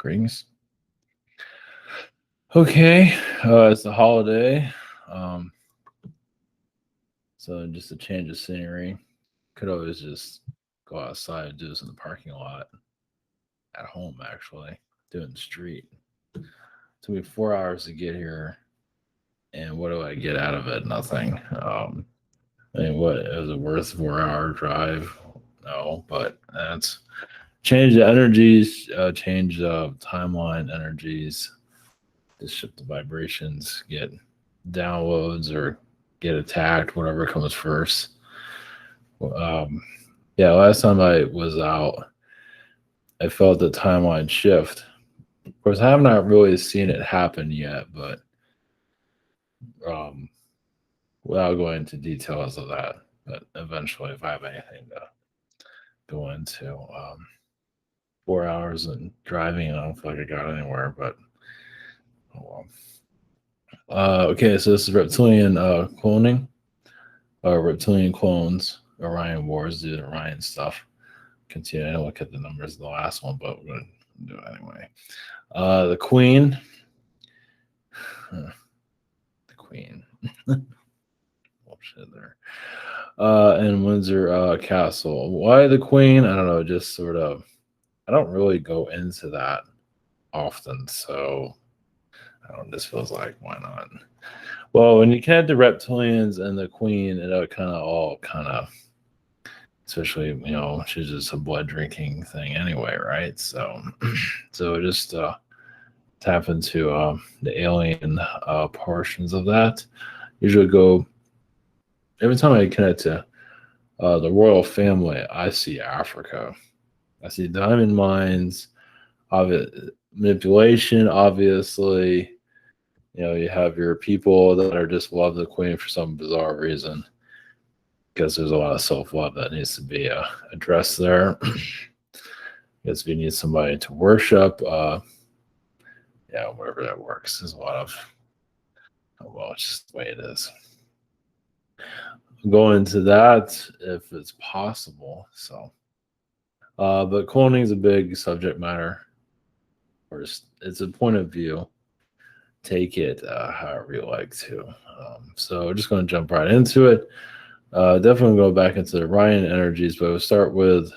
Greetings. Okay, it's the holiday. Um, so just a change of scenery. Could always just go outside and do this in the parking lot at home, actually, do it in the street. Took me 4 hours to get here, and what do I get out of it? Nothing. I mean, what is it worth 4 hour drive? No, but that's change the energies, change timeline energies, just shift the vibrations, get downloads or get attacked, whatever comes first. Um, yeah, last time I was out, I felt the timeline shift. Of course, I have not really seen it happen yet, but um, without going into details of that, but eventually, if I have anything to go into, 4 hours and driving, I don't feel like I got anywhere, but oh well. Okay, so this is reptilian cloning, reptilian clones, Orion Wars, do the Orion stuff. Continue. I don't look at the numbers of the last one, but we're going to do it anyway. The Queen. The Queen. Bullshit there. And Windsor Castle. Why the Queen? I don't know. Just sort of, I don't really go into that often. So I don't know. This feels like, why not? Well, when you connect the reptilians and the Queen, it kind of all kind of, especially, she's just a blood drinking thing anyway, right? So so just tap into the alien portions of that. Usually go every time I connect to the royal family, I see Africa. I see diamond mines, manipulation, obviously. You have your people that are just love the queen for some bizarre reason, because there's a lot of self-love that needs to be addressed there. Because we need somebody to worship. Yeah, wherever that works. There's a lot of, oh, well, it's just the way it is. Go into that if it's possible. So, but cloning is a big subject matter. Or it's a point of view. Take it however you like to. So we're just going to jump right into it. Definitely go back into the Orion energies, but we'll start with.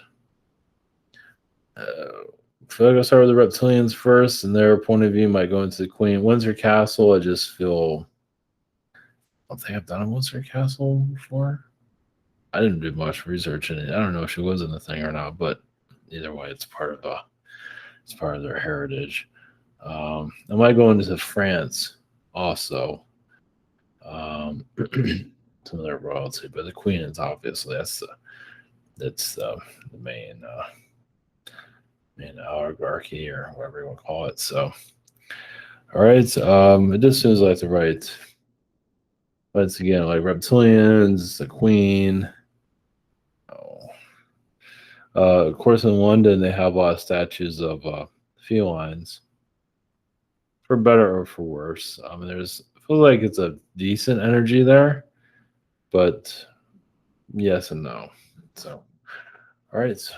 I feel like I'll start with the reptilians first, and their point of view might go into the Queen. Windsor Castle, I just feel. I don't think I've done a Windsor Castle before. I didn't do much research in it. I don't know if she was in the thing or not, but either way, it's part of their heritage. I might go into France also. Some of their royalty, but the Queen is obviously that's the main oligarchy or whatever you want to call it. So, all right. It just seems like the right. Once again, like reptilians, the Queen. Oh. Of course, in London, they have a lot of statues of felines, for better or for worse. I mean, I feel like it's a decent energy there, but yes and no. So, all right. That's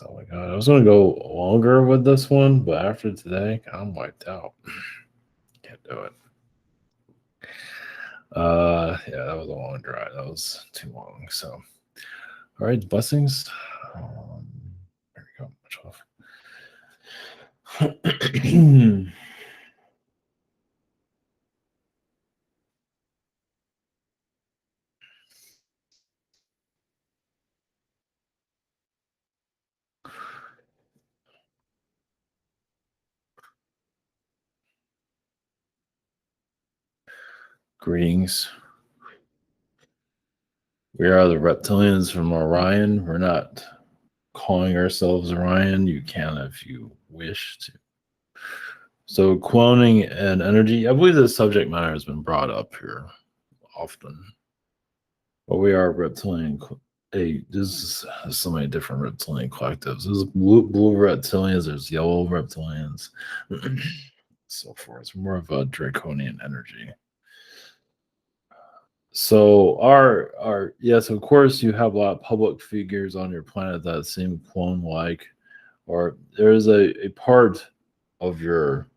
all I got. I was going to go longer with this one, but after today, I'm wiped out. Can't do it. Yeah, that was a long drive. That was too long. So, all right, blessings. There we go. Much love. Greetings. We are the reptilians from Orion. We're not calling ourselves Orion. You can if you wish to. So cloning and energy, I believe the subject matter has been brought up here often. But we are reptilian. There's so many different reptilian collectives. There's blue reptilians. There's yellow reptilians, so forth. It's more of a draconian energy. So our yes, of course, you have a lot of public figures on your planet that seem clone-like. or there's a part of your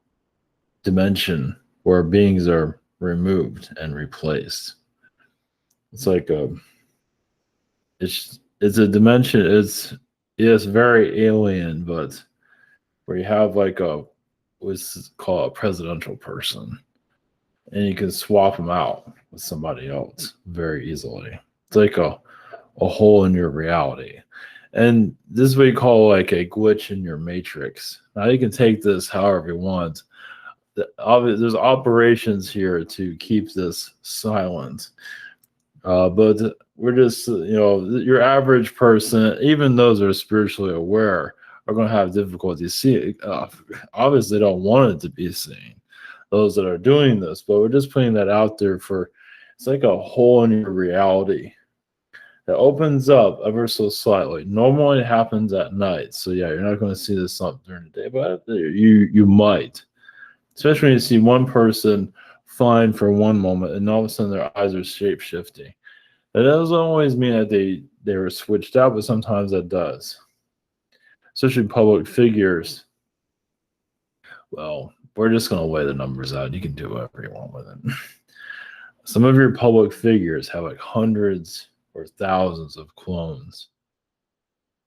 dimension where beings are removed and replaced. It's like a it's a dimension. It's very alien, but where you have like a what's called a presidential person, and you can swap them out with somebody else very easily. It's like a hole in your reality. And this is what you call like a glitch in your matrix. Now you can take this however you want. There's operations here to keep this silent. But we're just, your average person, even those that are spiritually aware, are going to have difficulty seeing. Obviously, don't want it to be seen. Those that are doing this, but we're just putting that out there for. It's like a hole in your reality that opens up ever so slightly. Normally, it happens at night, so yeah, you're not going to see this up during the day, but you might, especially when you see one person fine for one moment, and all of a sudden their eyes are shape shifting. That doesn't always mean that they were switched out, but sometimes that does. Especially public figures. Well, we're just going to weigh the numbers out. You can do whatever you want with it. Some of your public figures have like hundreds or thousands of clones,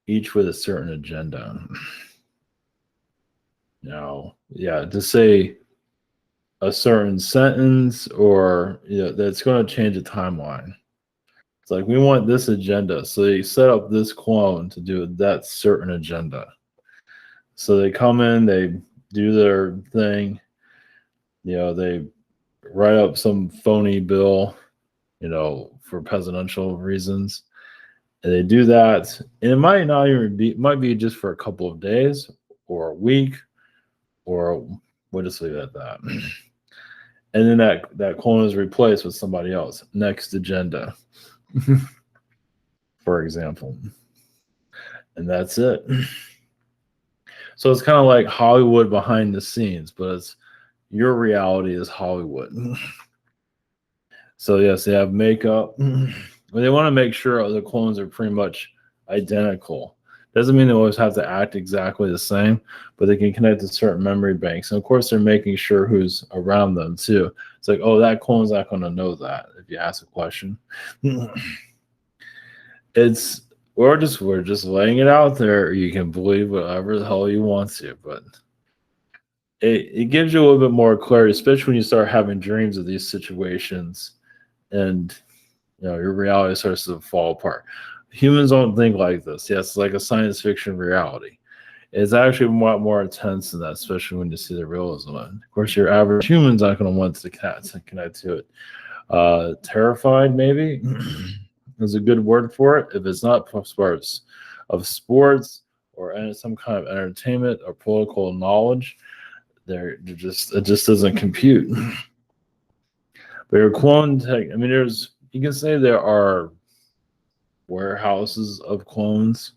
each with a certain agenda. Now, yeah, to say a certain sentence or that's going to change a timeline. It's like we want this agenda, so they set up this clone to do that certain agenda. So they come in, they do their thing, they write up some phony bill, for presidential reasons, and they do that, and it might not even be, it might be just for a couple of days or a week, or we'll just leave it at that. And then that clone is replaced with somebody else. Next agenda. For example. And that's it. So it's kind of like Hollywood behind the scenes, but it's your reality is Hollywood. So yes, they have makeup. But they want to make sure the clones are pretty much identical. Doesn't mean they always have to act exactly the same, but they can connect to certain memory banks. And of course, they're making sure who's around them too. It's like, oh, that clone's not going to know that if you ask a question. We're just laying it out there. You can believe whatever the hell you want to, but it gives you a little bit more clarity, especially when you start having dreams of these situations, and your reality starts to fall apart. Humans don't think like this. Yes, it's like a science fiction reality. It's actually a lot more intense than that, especially when you see the realism. Of course, your average human's not going to want to connect to it. Terrified, maybe, is a good word for it. If it's not parts of sports or some kind of entertainment or political knowledge, it just doesn't compute. But your clone tech, I mean, you can say there are warehouses of clones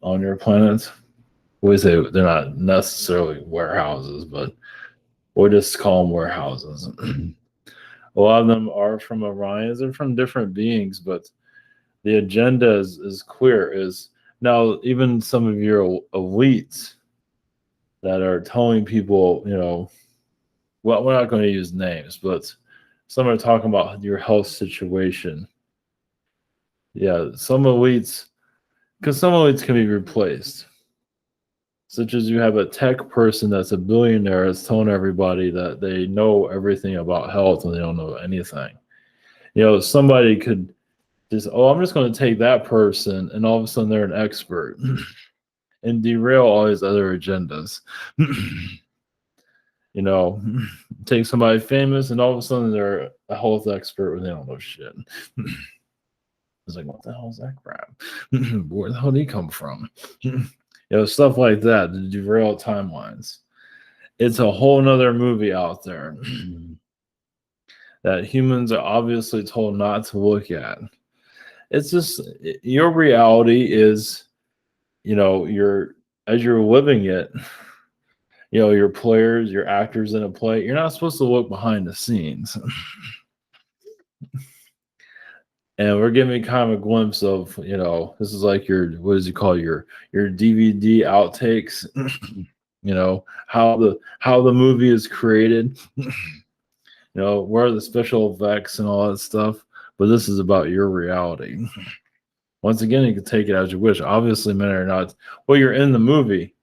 on your planet. We say they're not necessarily warehouses, but we'll just call them warehouses. A lot of them are from Orion. They're from different beings, but the agenda is clear. Is now even some of your elites that are telling people, well, we're not going to use names, but some are talking about your health situation. Yeah, some elites, because some elites can be replaced. Such as you have a tech person that's a billionaire that's telling everybody that they know everything about health and they don't know anything. Somebody could just, I'm just going to take that person, and all of a sudden they're an expert and derail all these other agendas. Take somebody famous, and all of a sudden they're a health expert when they don't know shit. It's like, what the hell is that crap? Where the hell did he come from? Stuff like that to derail timelines. It's a whole nother movie out there that humans are obviously told not to look at. It's just your reality is, as you're living it, your players, your actors in a play, you're not supposed to look behind the scenes. And we're giving kind of a glimpse of, this is like your, what does he call your DVD outtakes, how the movie is created, where are the special effects and all that stuff. But this is about your reality. Once again, you can take it as you wish. Obviously, men are not, well, you're in the movie.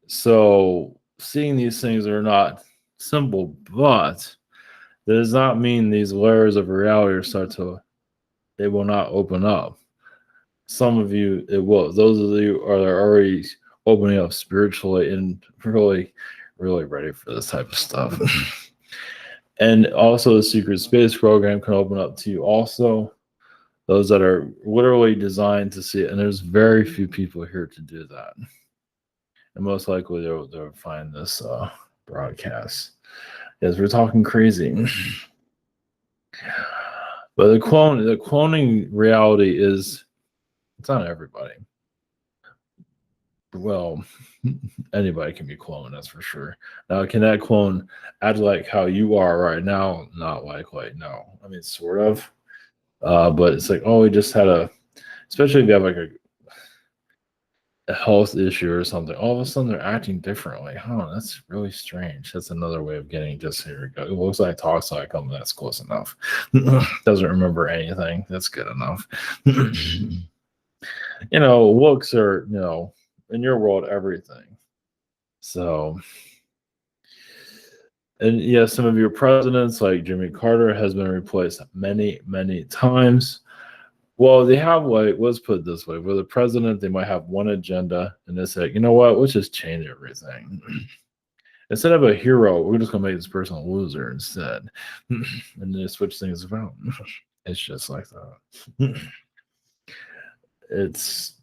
So seeing these things are not simple, but that does not mean these layers of reality they will not open up. Some of you, it will. Those of you are already opening up spiritually and really, really ready for this type of stuff. And also, the secret space program can open up to you also. Those that are literally designed to see it. And there's very few people here to do that. And most likely they'll find this broadcast. Yes, we're talking crazy. But the cloning reality it's not everybody. Well, anybody can be cloned, that's for sure. Now, can that clone act like how you are right now? Not likely, no. I mean, sort of. But it's like, oh, we just had especially if you have like a health issue or something, all of a sudden they're acting differently. Oh, that's really strange. That's another way of getting just here we go. It looks like talks like that's close enough. Doesn't remember anything. That's good enough. Looks are, in your world, everything. So, and yeah, some of your presidents, like Jimmy Carter, has been replaced many, many times. Well, they have, like, let's put it this way: with the president, they might have one agenda, and they say, you know what, let's just change everything. Instead of a hero, we're just gonna make this person a loser instead, and then they switch things around. It's just like that. It's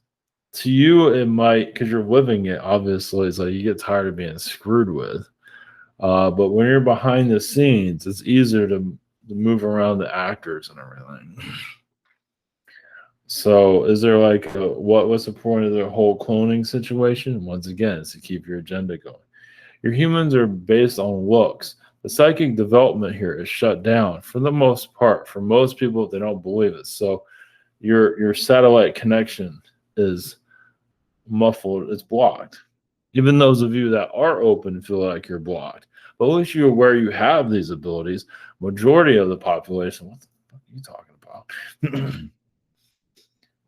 to you, it might, because you're living it. Obviously, it's like you get tired of being screwed with. But when you're behind the scenes, it's easier to move around the actors and everything. So, is there like what's the point of the whole cloning situation? Once again, it's to keep your agenda going. Your humans are based on looks. The psychic development here is shut down for the most part. For most people, they don't believe it. So, your satellite connection is muffled. It's blocked. Even those of you that are open feel like you're blocked. But at least you're aware you have these abilities. Majority of the population, what the fuck are you talking about?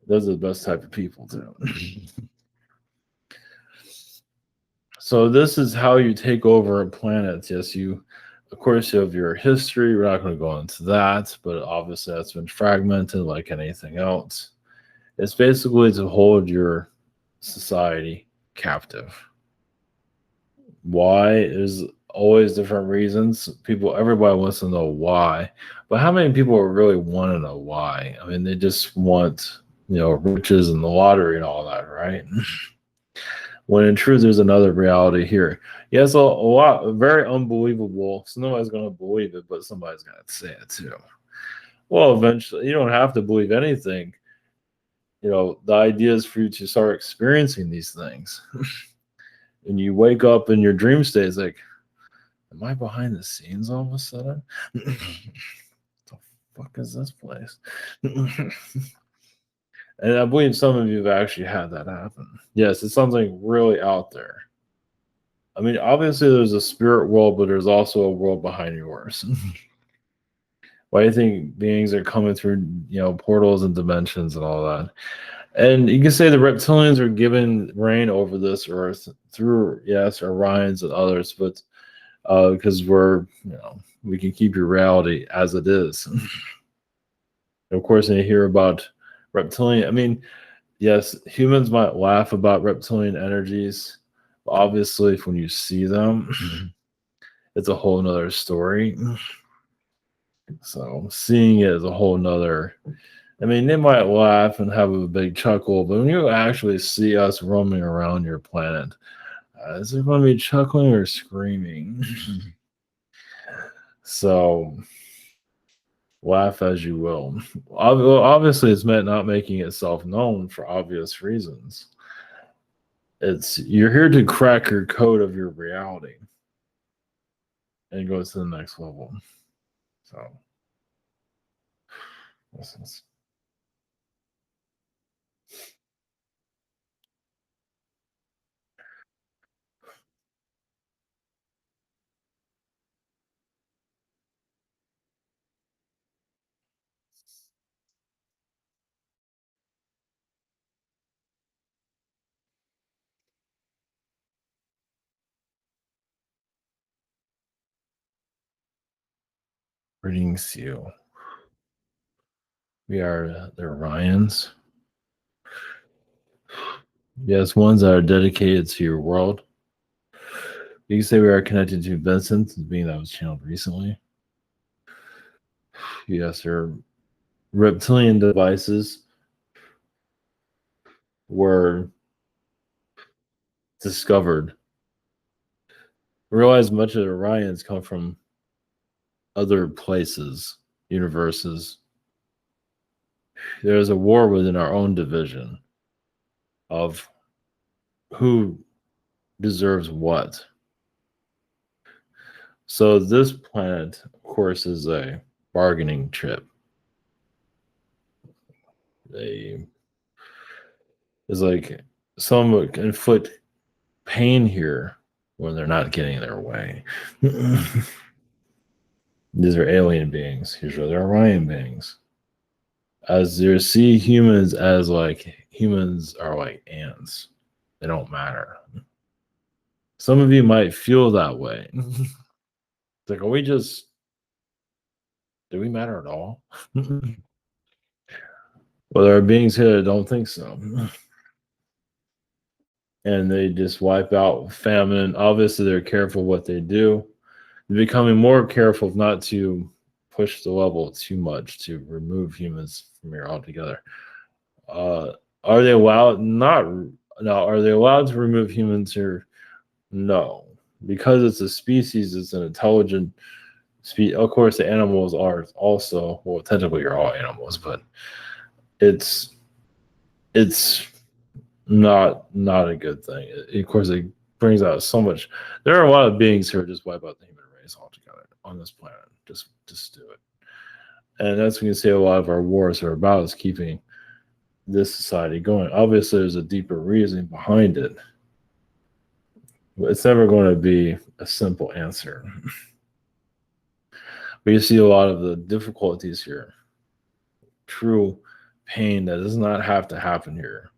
Those are the best type of people too. So this is how you take over a planet. Yes, of course, you have your history. We're not going to go into that, but obviously that's been fragmented like anything else. It's basically to hold your society captive. Why is always different reasons. Everybody wants to know why, but how many people really want to know why? I mean, they just want, riches and the lottery and all that, right? When in truth, there's another reality here. Yes, a lot, very unbelievable. So nobody's going to believe it, but somebody's going to say it too. Well, eventually, you don't have to believe anything. The idea is for you to start experiencing these things. And you wake up in your dream state, it's like, am I behind the scenes all of a sudden? What the fuck is this place? And I believe some of you have actually had that happen. Yes, it's something really out there. I mean, obviously there's a spirit world, but there's also a world behind yours. Why do you think beings are coming through, portals and dimensions and all that? And you can say the reptilians are given reign over this earth through, yes, Orions and others, but because we can keep your reality as it is. Of course, when you hear about reptilian, I mean, yes, humans might laugh about reptilian energies, but obviously, when you see them, it's a whole nother story. So seeing it is a whole nother. I mean, they might laugh and have a big chuckle, but when you actually see us roaming around your planet, is it going to be chuckling or screaming? So laugh as you will. Obviously, it's meant not making itself known for obvious reasons. You're here to crack your code of your reality and go to the next level. So Greetings to you. We are the Orions. Yes, ones that are dedicated to your world. You can say we are connected to Vincent, being that was channeled recently. Yes, their reptilian devices were discovered. Realize much of the Orions come from other places, universes. There's a war within our own division of who deserves what. So this planet, of course, is a bargaining chip. They is like some inflict pain here when they're not getting their way. These are alien beings. Here's they're Orion beings. As you see humans as like humans are like ants. They don't matter. Some of you might feel that way. It's like, are we just do we matter at all? Well, there are beings here that don't think so. And they just wipe out famine. Obviously, they're careful what they do. They're becoming more careful not to push the level too much to remove humans from here altogether. Are they allowed? Not now. Are they allowed to remove humans here? No, because it's a species. It's an intelligent species. Of course, the animals are also. Well, technically, you're all animals, but it's not a good thing. Of course, it brings out so much. There are a lot of beings who are just wipe out the human race altogether on this planet. Just do it. And that's when you see a lot of our wars are about is keeping this society going. Obviously, there's a deeper reason behind it. But it's never going to be a simple answer. But you see a lot of the difficulties here. True pain that does not have to happen here.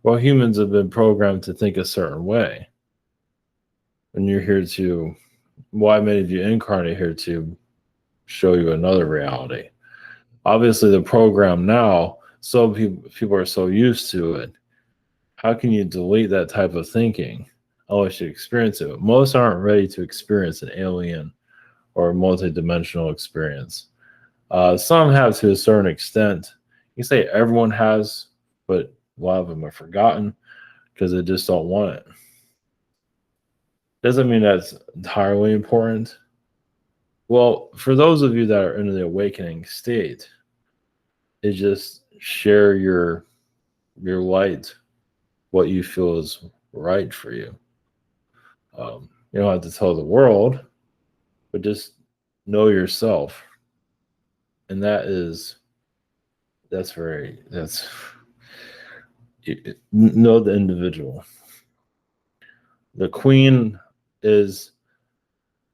Well, humans have been programmed to think a certain way. And you're here to, why many of you incarnate here to show you another reality. Obviously, the program now, so people are so used to it. How can you delete that type of thinking unless you experience it? Most aren't ready to experience an alien or a multidimensional experience. Some have to a certain extent. You can say everyone has, but a lot of them are forgotten because they just don't want it. Doesn't mean that's entirely important. Well, for those of you that are in the awakening state, it just share your light, what you feel is right for you. You don't have to tell the world, but just know yourself. And that's know the individual. The queen is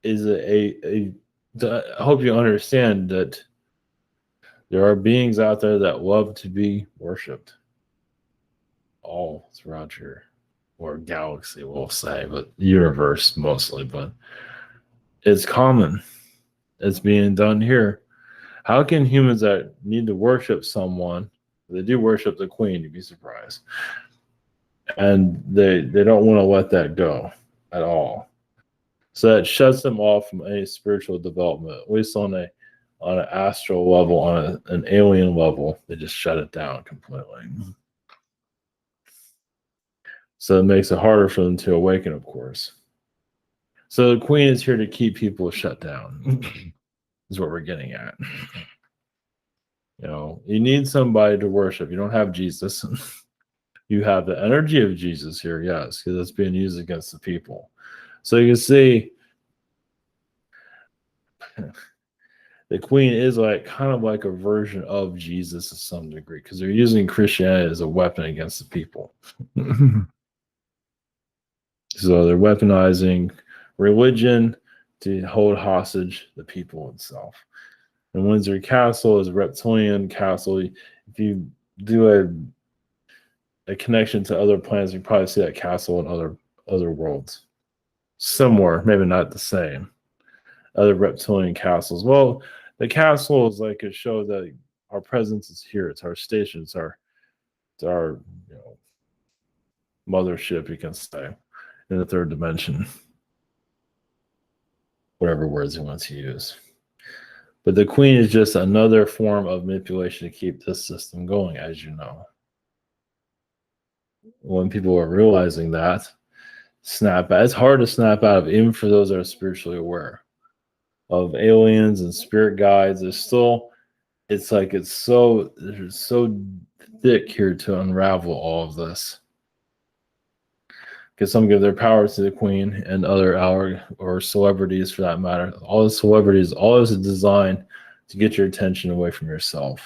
I hope you understand that there are beings out there that love to be worshipped all throughout your or galaxy, we'll say, but universe mostly, but it's common. It's being done here. How can humans that need to worship someone, they do worship the queen, you'd be surprised. And they don't want to let that go at all. So that shuts them off from any spiritual development, at least on an astral level, on an alien level. They just shut it down completely. So it makes it harder for them to awaken, of course. So the queen is here to keep people shut down, is what we're getting at. You know, you need somebody to worship. You don't have Jesus. You have the energy of Jesus here, yes, because it's being used against the people. So you can see the queen is like kind of like a version of Jesus to some degree, because they're using Christianity as a weapon against the people. So they're weaponizing religion to hold hostage the people itself. And Windsor Castle is a reptilian castle. If you do a connection to other planets, you probably see that castle in other worlds. Similar, maybe not the same. Other reptilian castles. Well, The castle is like a show that our presence is here. It's our station. It's our mothership, you can say, in the third dimension. Whatever words you want to use. But the queen is just another form of manipulation to keep this system going, as you know. When people are realizing that, snap out. It's hard to snap out of, even for those that are spiritually aware of aliens and spirit guides. There's still, it's like it's so thick here to unravel all of this. Because some give their powers to the queen and other or celebrities for that matter. All the celebrities, all this is designed to get your attention away from yourself.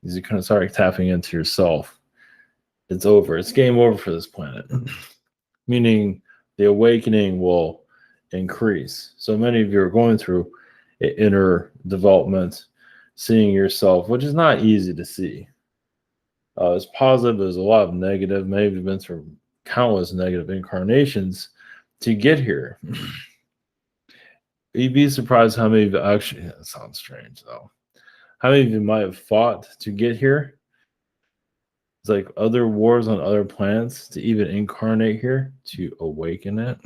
As you kind of start tapping into yourself, it's over. It's game over for this planet. Meaning the awakening will increase. So many of you are going through inner development, seeing yourself, which is not easy to see. It's positive. There's a lot of negative. Many of you have been through countless negative incarnations to get here. You'd be surprised how many of you actually, that sounds strange though, how many of you might have fought to get here. It's like other wars on other planets to even incarnate here, to awaken it.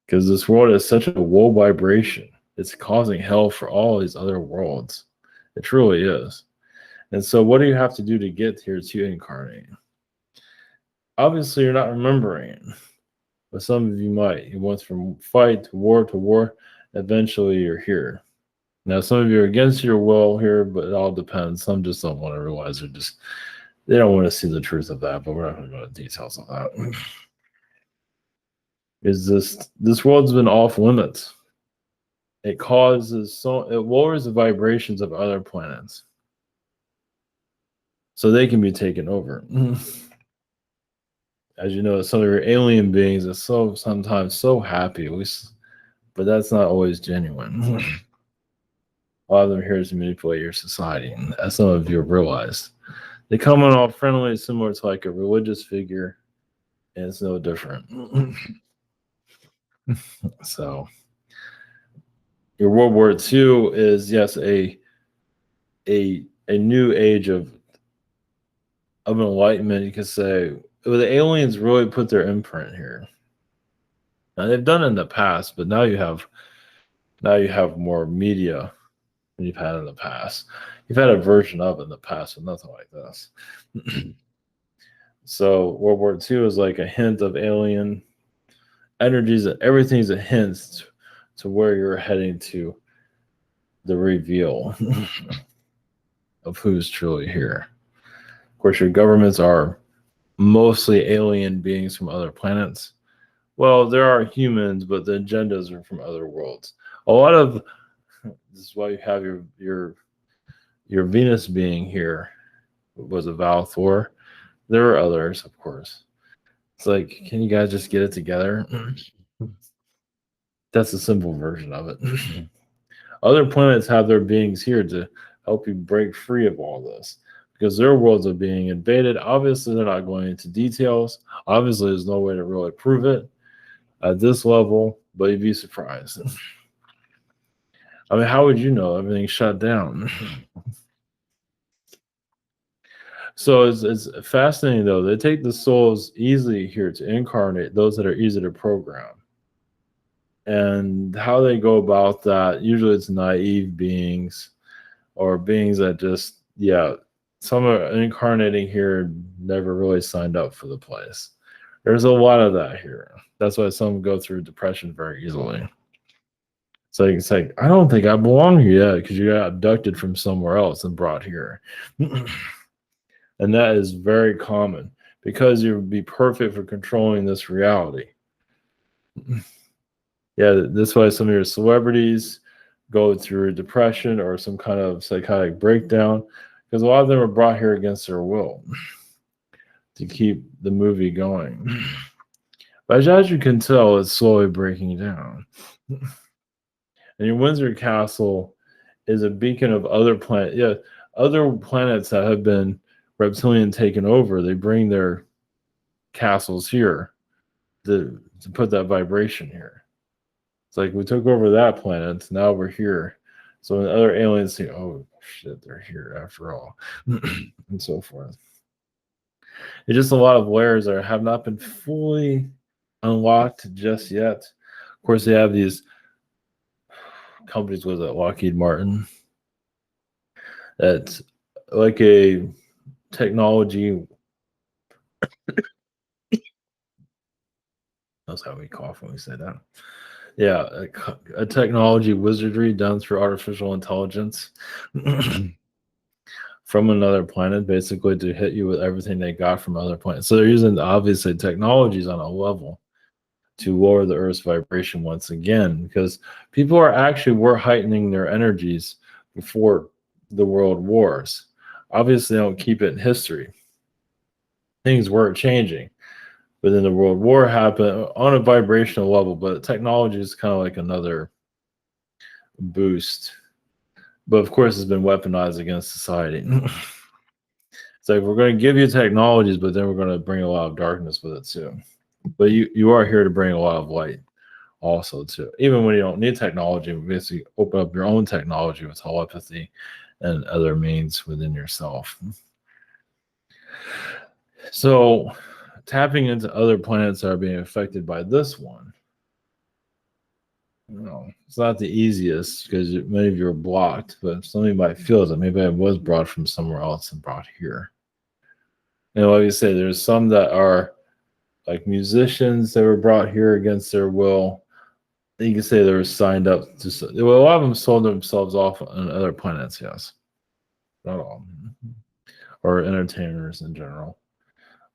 Because this world is such a low vibration. It's causing hell for all these other worlds. It truly is. And so what do you have to do to get here to incarnate? Obviously, you're not remembering it, but some of you might. You went from fight to war. Eventually, you're here. Now, some of you are against your will here, but it all depends. Some just don't want to realize they don't want to see the truth of that, but we're not going to go into details of that. This world's been off limits. It lowers the vibrations of other planets, so they can be taken over. As you know, some of your alien beings are sometimes so happy, but that's not always genuine. A lot of them are here to manipulate your society, and as some of you have realized, they come on all friendly, similar to like a religious figure, and it's no different. So, your World War II is, yes, a new age of enlightenment, you could say. The aliens really put their imprint here. Now they've done it in the past, but now you have more media than you've had in the past. You've had a version of it in the past, but nothing like this. So World War II is like a hint of alien energies, and everything's a hint to where you're heading to the reveal of who's truly here. Of course, your governments are mostly alien beings from other planets. Well, there are humans, but the agendas are from other worlds. This is why you have your Venus being here was a Valthor. There are others, of course. It's like, can you guys just get it together? That's a simple version of it. Other planets have their beings here to help you break free of all this, because their worlds are being invaded. Obviously, they're not going into details. Obviously, there's no way to really prove it at this level, but you'd be surprised. I mean, how would you know? Everything's shut down. So it's fascinating, though. They take the souls easily here to incarnate, those that are easy to program. And how they go about that, usually it's naive beings or beings that just, some are incarnating here, never really signed up for the place. There's a lot of that here. That's why some go through depression very easily. It's like I don't think I belong here yet, because you got abducted from somewhere else and brought here. And that is very common, because you would be perfect for controlling this reality. That's why some of your celebrities go through depression or some kind of psychotic breakdown, because a lot of them are brought here against their will to keep the movie going. But as you can tell, it's slowly breaking down. And your Windsor Castle is a beacon of other planets. Other planets that have been reptilian taken over, they bring their castles here to put that vibration here. It's like we took over that planet. Now we're here. So when other aliens say, "Oh shit, they're here after all," and so forth. It's just a lot of layers that have not been fully unlocked just yet. Of course, they have these companies with it, Lockheed Martin, that's like a technology. That's how we cough when we say that. Yeah, a technology wizardry done through artificial intelligence from another planet, basically to hit you with everything they got from other planets. So they're using obviously technologies on a level to lower the Earth's vibration once again, because people are actually were heightening their energies before the world wars. Obviously, they don't keep it in history. Things were changing, but then the world war happened on a vibrational level. But technology is kind of like another boost. But of course, it's been weaponized against society. It's like we're going to give you technologies, but then we're going to bring a lot of darkness with it too. But you are here to bring a lot of light also too. Even when you don't need technology, basically open up your own technology with telepathy and other means within yourself. So tapping into other planets that are being affected by this one, it's not the easiest because many of you are blocked, but somebody might feel that maybe I was brought from somewhere else and brought here. Like you say, there's some that are like musicians that were brought here against their will. You can say they were signed up to. Well, a lot of them sold themselves off on other planets. Yes, not all, or entertainers in general.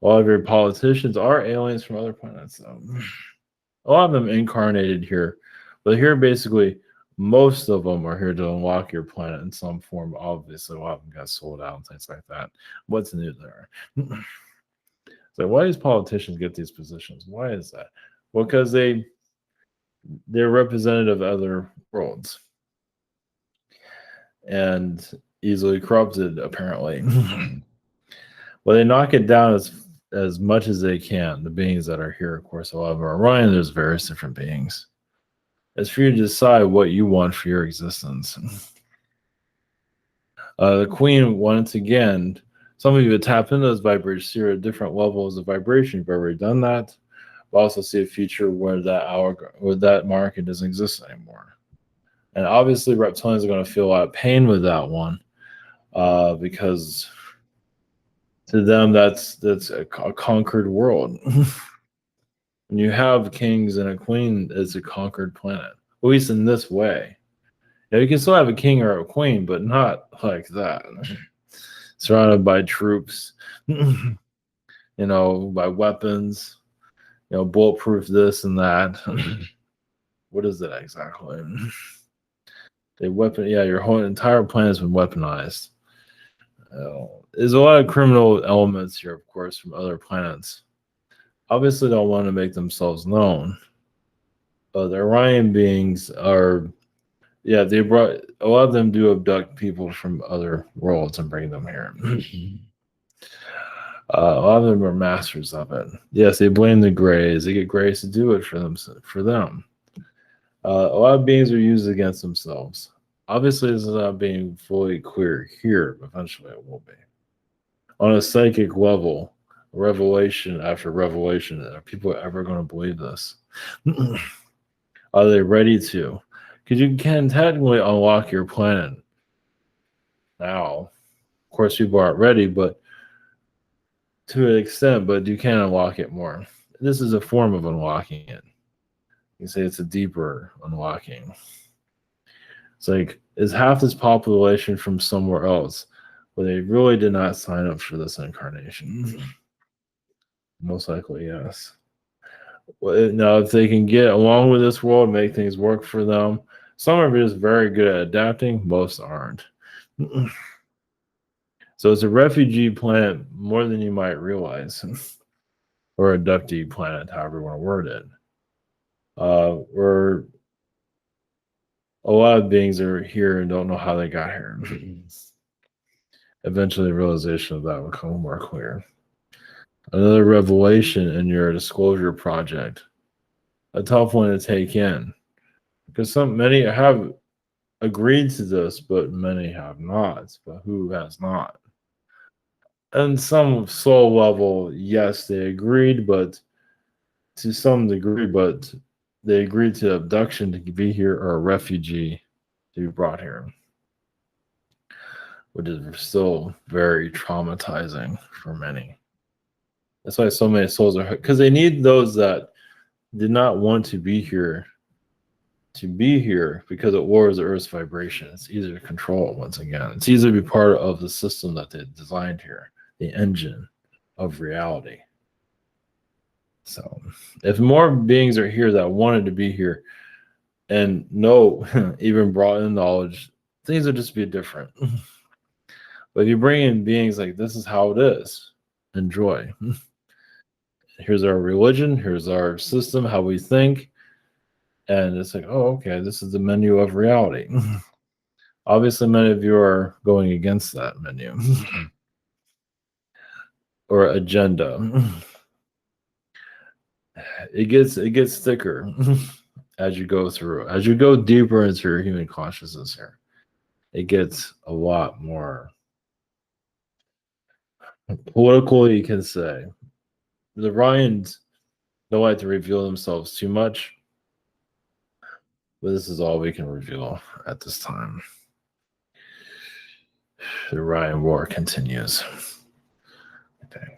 A lot of your politicians are aliens from other planets. A lot of them incarnated here, but here basically most of them are here to unlock your planet in some form. Obviously, a lot of them got sold out and things like that. What's new there? So why does politicians get these positions? Why is that? Well, because they're representative of other worlds and easily corrupted, apparently. Well, they knock it down as much as they can. The beings that are here, of course, however, Orion, there's various different beings. It's for you to decide what you want for your existence. The Queen, once again, some of you have tapped into those vibrations, see at different levels of vibration. You've already done that. But also see a future where that market doesn't exist anymore. And obviously, reptilians are going to feel a lot of pain with that one, because to them that's a conquered world. When you have kings and a queen, it's a conquered planet, at least in this way. You can still have a king or a queen, but not like that. Surrounded by troops, by weapons, bulletproof this and that. What is that exactly? Your whole entire planet has been weaponized. There's a lot of criminal elements here, of course, from other planets. Obviously, don't want to make themselves known. But the Orion beings are, they brought a lot of them do abduct people from other worlds and bring them here. A lot of them are masters of it. Yes, they blame the Greys. They get Greys to do it for them. A lot of beings are used against themselves. Obviously, this is not being fully clear here. Eventually, it will be. On a psychic level, revelation after revelation, are people ever going to believe this? Are they ready to? Because you can technically unlock your planet now. Of course, people aren't ready, but to an extent, but you can unlock it more. This is a form of unlocking it. You say it's a deeper unlocking. It's like, is half this population from somewhere else? Well, they really did not sign up for this incarnation. Most likely, yes. Well, now, if they can get along with this world, make things work for them, some are just very good at adapting, most aren't. So it's a refugee planet more than you might realize, or a abductee planet, however you want to word it. Where a lot of beings are here and don't know how they got here. Eventually, the realization of that will become more clear. Another revelation in your disclosure project. A tough one to take in. Because many have agreed to this, but many have not. But who has not? And some soul level, yes, they agreed, but to some degree, but they agreed to abduction to be here or a refugee to be brought here, which is still very traumatizing for many. That's why so many souls are, because they need those that did not want to be here because it lowers the Earth's vibration. It's easier to control once again. It's easier to be part of the system that they designed here, the engine of reality. So if more beings are here that wanted to be here and no even brought in knowledge, things would just be different. But if you bring in beings like this is how it is, enjoy. Here's our religion, here's our system, how we think. And it's like, oh, okay, this is the menu of reality. Obviously, many of you are going against that menu or agenda. It gets thicker as you go through, as you go deeper into your human consciousness here. It gets a lot more political, you can say. The Ryans don't like to reveal themselves too much, but this is all we can reveal at this time. The Ryan War continues. Okay.